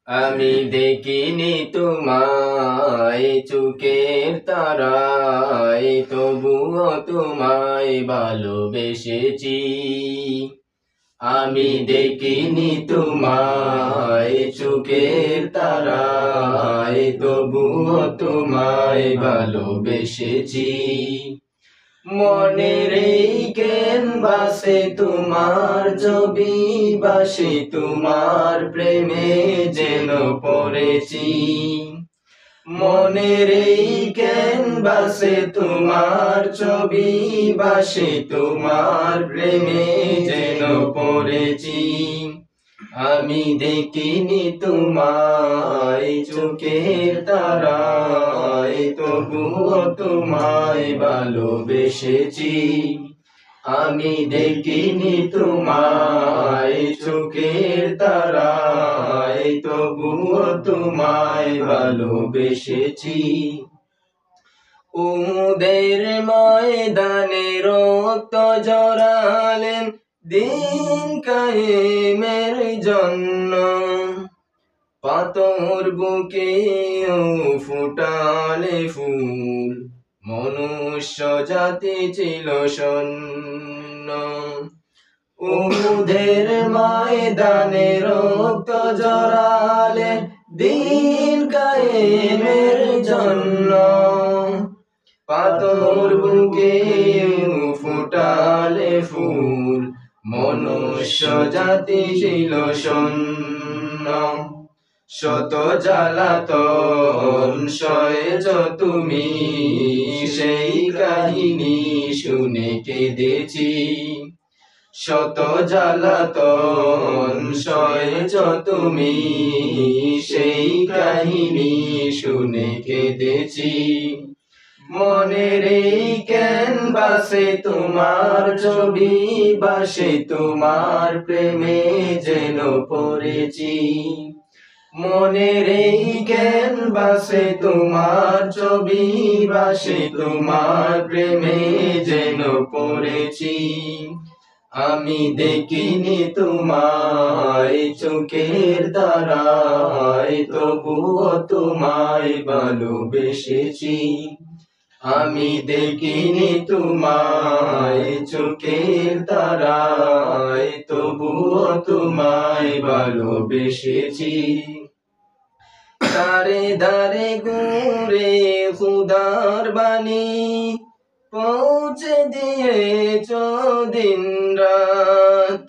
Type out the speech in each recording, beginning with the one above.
আমি দেখিনি তোমায় চোখের তারায়, তবুও তোমায় ভালোবেসেছি। আমি দেখিনি তোমায় চোখের তারায়, তবুও তোমায় ভালোবেসেছি। মনের এই ক্যানভাসে তোমার ছবি বাসে, তোমার প্রেমে যেন পড়েছি। মনের এই ক্যানভাসে তোমার ছবি বাসে, তোমার প্রেমে যেন পড়েছি। আমি দেখিনি তোমায় চোখের তারায়, তবুও তোমায় ভালোবেসেছি। আমি দেখিনি তোমায় চোখের তারায়, তবুও তোমায় ভালোবেসেছি। উহুদের ময়দানে রক্ত জড়ালেন দিন কায়েমের জন্য, পাথর বুকে ফুটালে ফুল, মনুষ্য জাতি ছিল শূন্য। উহুদের ময়দানে রক্ত জড়ালেন দিন কায়েমের জন্য, পাথর বুকে ফুটালে ফুল, মনুষ্য জাতি ছিল শূন্য। শত জ্বালাতন সয়েছ তুমি, সেই কাহিনী শুনে কেঁদেছি। শত জ্বালাতন সয়েছ তুমি, সেই কাহিনী শুনে কেঁদেছি। মনের এই ক্যানভাসে তোমার ছবি বাসে, তোমার প্রেমে যেন পড়েছি। মনের এই ক্যানভাসে তোমার ছবি বাসে, তোমার প্রেমে যেন পড়েছি। আমি দেখিনি তোমায় চোখের তারায়, তবুও তোমায় ভালোবেসেছি। আমি দেখিনি তোমায় চোখের তারায়, তবুও তোমায় ভালোবেসেছি। দারে দারে ঘুরে খুদার বাণী পৌঁছে দিয়েছ দিন রাত,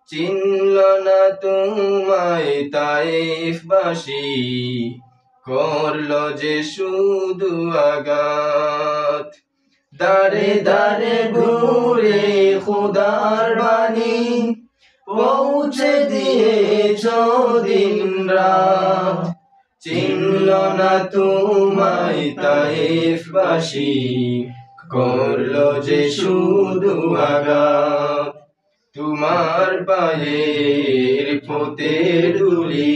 চিনল না তোমায় তায়েফবাসী, করলো যে শুধু আঘাত। দারে দারে ঘুরে খুদার বাণী পৌঁছে দিয়েছ দিন রাত, চিনল না তোমায় তায়েফবাসী, করলো যে শুধু আঘাত। তোমার পায়ের পথের ধুলি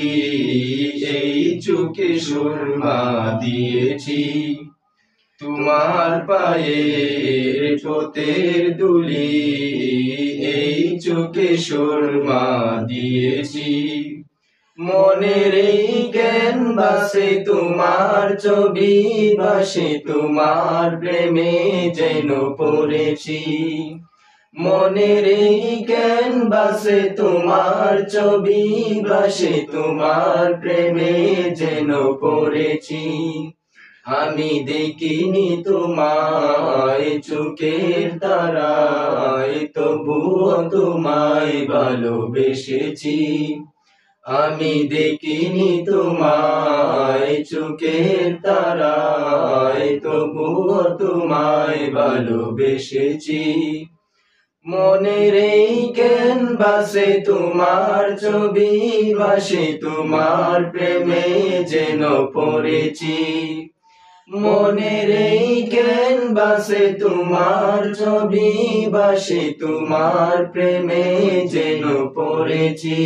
এই চোখে সুরমা দিয়েছি। তোমার পায়ের পথের ধুলি এই চোখে সুরমা দিয়েছি। মনের এই ক্যানভাসে তোমার ছবি বাসে, তোমার প্রেমে যেন পড়েছি। মনের এই ক্যানভাসে তোমার ছবি বাসে, তোমার প্রেমে যেন পড়েছি। আমি দেখিনি তোমায় চোখের তারায়, তবুও তোমায় ভালোবেসেছি। আমি দেখিনি তোমায় চোখের তারায়, তবুও তোমায় ভালোবেসেছি। মনের এই ক্যানভাসে তোমার ছবি বাসে, তোমার প্রেমে যেন পড়েছি। মনের এই ক্যানভাসে তোমার ছবি বাসে, তোমার প্রেমে যেন পড়েছি।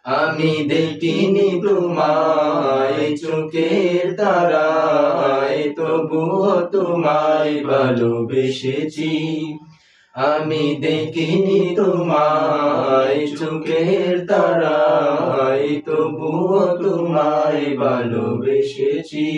আমি দেখিনি তোমায় চোখের তারায়, তবুও তোমায় ভালোবেসেছি। আমি দেখিনি তোমায় চোখের তারায়, তবুও তোমায় ভালোবেসেছি।